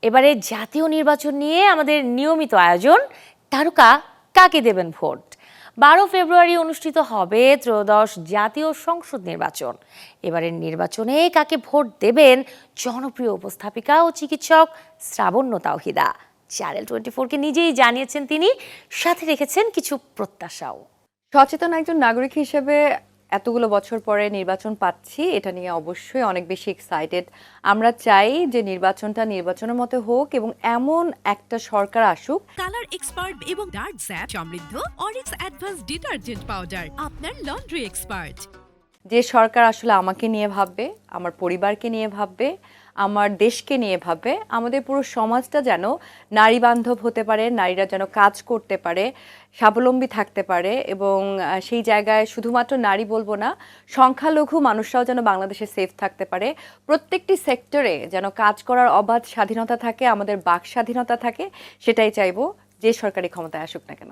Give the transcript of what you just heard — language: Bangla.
এবারে জাতীয় নির্বাচন নিয়ে আমাদের নিয়মিত আয়োজন তারকা কাকে দেবেন ভোট। 12 ফেব্রুয়ারি অনুষ্ঠিত হবে ত্রয়োদশ জাতীয় সংসদ নির্বাচন। এবারের নির্বাচনে কাকে ভোট দেবেন জনপ্রিয় উপস্থাপিকা ও চিকিৎসক শ্রাবণ্য তাওহিদা। চ্যানেল 24-কে নিজেই জানিয়েছেন তিনি, সাথে রেখেছেন কিছু প্রত্যাশাও। সচেতন একজন নাগরিক হিসেবে এতগুলো বছর পরে নির্বাচন পাচ্ছি, এটা নিয়ে অবশ্যই অনেক বেশি এক্সাইটেড। আমরা চাই যে নির্বাচনটা নির্বাচনের মতো হোক এবং এমন একটা সরকার আসুক। কালার এক্সপার্ট এবং ডার্ক স্যাপ সমৃদ্ধ অরিক্স অ্যাডভান্স ডিটারজেন্ট পাউডার আপনার লন্ড্রি এক্সপার্ট। যে সরকার আসলে আমাকে নিয়ে ভাববে, আমার পরিবারকে নিয়ে ভাববে, আমার দেশকে নিয়ে ভাববে, আমাদের পুরো সমাজটা যেন নারী বান্ধব হতে পারে, নারীরা যেন কাজ করতে পারে, স্বাবলম্বী থাকতে পারে এবং সেই জায়গায় শুধুমাত্র নারী বলবো না, সংখ্যালঘু মানুষরাও যেন বাংলাদেশে সেফ থাকতে পারে। প্রত্যেকটি সেক্টরে যেন কাজ করার অবাধ স্বাধীনতা থাকে, আমাদের বাক স্বাধীনতা থাকে, সেটাই চাইবো যে সরকারি ক্ষমতায় আসুক না কেন।